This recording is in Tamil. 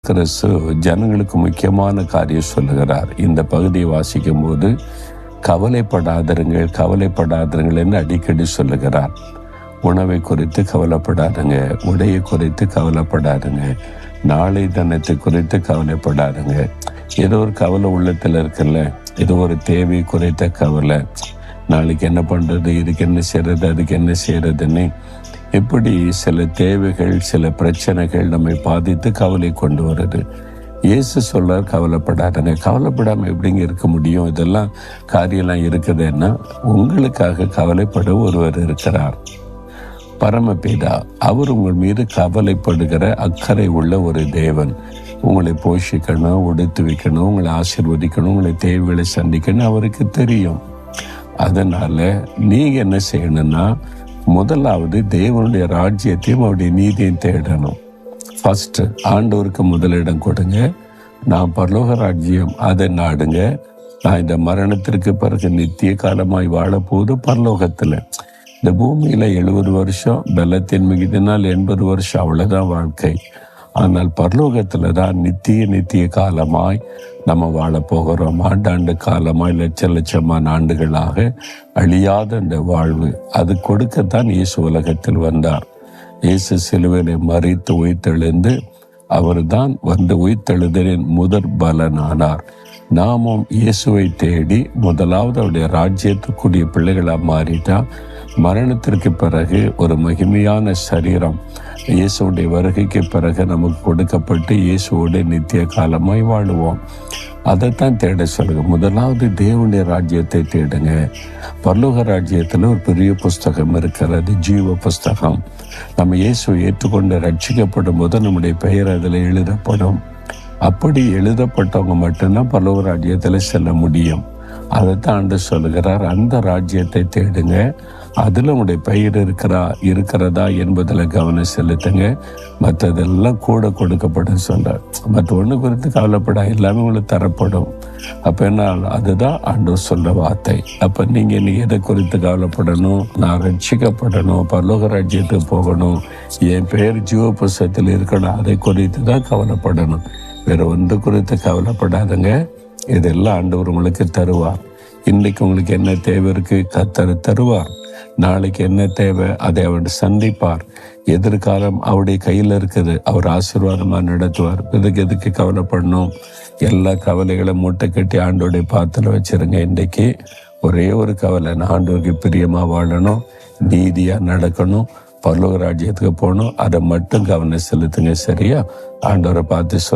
கிறிஸ்து ஜனங்களுக்கு முக்கியமான காரியம் சொல்லுகிறார். இந்த பகுதியை வாசிக்கும் போது கவலைப்படாதீர்கள் என்று அடிக்கடி சொல்லுகிறார். உணவை குறித்து கவலைப்படாதுங்க, உடையை குறித்து கவலைப்படாதுங்க, நாளை தினத்தை குறித்து கவலைப்படாதுங்க. ஏதோ ஒரு கவலை உள்ளத்தில் இருக்குல்ல, ஏதோ ஒரு தேவை குறித்த கவலை, நாளைக்கு என்ன பண்ணுறது, இதுக்கு என்ன செய்கிறது, அதுக்கு என்ன செய்கிறதுன்னு இப்படி சில தேவைகள், சில பிரச்சனைகள் நம்மை பாதித்து கவலை கொண்டு வருது. இயேசு சொல்றார், கவலைப்படாதங்க. கவலைப்படாமல் எப்படிங்க இருக்க முடியும்? இதெல்லாம் காரியம்லாம் இருக்குதுன்னா உங்களுக்காக கவலைப்பட ஒருவர் இருக்கிறார், பரமபிதா. அவர் உங்கள் மீது கவலைப்படுகிற அக்கறை உள்ள ஒரு தேவன். உங்களை போஷிக்கணும், உடுத்து வைக்கணும், உங்களை ஆசீர்வதிக்கணும், உங்களை தேவைகளை சந்திக்கணும் அவருக்கு தெரியும். அதனால நீங்க என்ன செய்யணும்னா, முதலாவது தேவனுடைய ராஜ்யத்தையும் அவருடைய நீதியையும் தேடணும். ஃபர்ஸ்ட் ஆண்டவருக்கு முதலிடம் கொடுங்க. நான் பரலோக ராஜ்யம் அதை நாடுங்க. நான் இந்த மரணத்திற்கு பிறகு நித்திய காலமாய் வாழப்போது பரலோகத்தில். இந்த பூமியில 70 வருஷம், பலத்தின் மிகுதினால் 80 வருஷம், அவ்வளவுதான் வாழ்க்கை. ஆனால் பரலோகத்துல தான் நித்திய காலமாய் நம்ம வாழ போகிறோம். ஆண்டாண்டு காலமாய் லட்சமான ஆண்டுகளாக அழியாத இந்த வாழ்வு, அது கொடுக்கத்தான் இயேசு உலகத்தில் வந்தார். இயேசு சிலுவையிலே மரித்து உயிர்த்தெழுந்து அவர் தான் வந்து உயிர்த்தெழுதலின் முதற் பலனானார். நாமும் இயேசுவை தேடி முதலாவது அவருடைய ராஜ்யத்துக்குரிய பிள்ளைகளாக மாறிட்டா மரணத்திற்கு பிறகு ஒரு மகிமையான சரீரம் இயேசுடைய வருகைக்கு பிறகு நமக்கு கொடுக்கப்பட்டு இயேசுவோட நித்திய காலமாய் வாழுவோம். அதைத்தான் தேட சொல்லுங்க. முதலாவது தேவனுடைய ராஜ்யத்தை தேடுங்க. பரலோக ராஜ்யத்தில் ஒரு பெரிய புஸ்தகம் இருக்கிறது, ஜீவ புஸ்தகம். நம்ம இயேசுவை ஏற்றுக்கொண்டு ரட்சிக்கப்படும் போது நம்முடைய பெயர் அதில் எழுதப்படும். அப்படி எழுதப்பட்டவங்க மட்டும்தான் பரலோக ராஜ்யத்தில் செல்ல முடியும். அதைத்தான் ஆண்டு சொல்லுகிறார், அந்த ராஜ்யத்தை தேடுங்க, அதில் உங்களுடைய பெயர் இருக்கிறதா என்பதில் கவனம் செலுத்துங்க, மற்றதெல்லாம் கூட கொடுக்கப்படும் சொல்றார். மற்ற ஒன்று குறித்து கவலைப்பட, எல்லாமே உங்களுக்கு தரப்படும். அப்போ என்ன, அதுதான் ஆண்டவர் சொல்ற வார்த்தை. அப்போ நீங்கள் எதை குறித்து கவலைப்படணும்? நான் ரட்சிக்கப்படணும், பரலோக ராஜ்யத்துக்கு போகணும், என் பெயர் ஜீவ புஸ்தகத்தில் இருக்கணும், அதை குறித்து தான் கவலைப்படணும். வேற ஒன்று குறித்து கவலைப்படாதுங்க. இதெல்லாம் ஆண்டவர் உங்களுக்கு தருவார். இன்றைக்கு உங்களுக்கு என்ன தேவை இருக்கு, கர்த்தர் தருவார். நாளைக்கு என்ன தேவை, அதை அவர் சந்திப்பார். எதிர்காலம் அவருடைய கையில் இருக்குது, அவர் ஆசீர்வாதமாக நடத்துவார். எதுக்கு கவலைப்படணும்? எல்லா கவலைகளும் மூட்டை கட்டி ஆண்டோடைய பாத்திரம் வச்சிருங்க. இன்றைக்கு ஒரே ஒரு கவலை, நான் ஆண்டவருக்கு பிரியமாக வாழணும், நீதியாக நடக்கணும், பரலோக ராஜ்யத்துக்கு போகணும். அதை மட்டும் கவனம் செலுத்துங்க. சரியா? ஆண்டவரை பார்த்து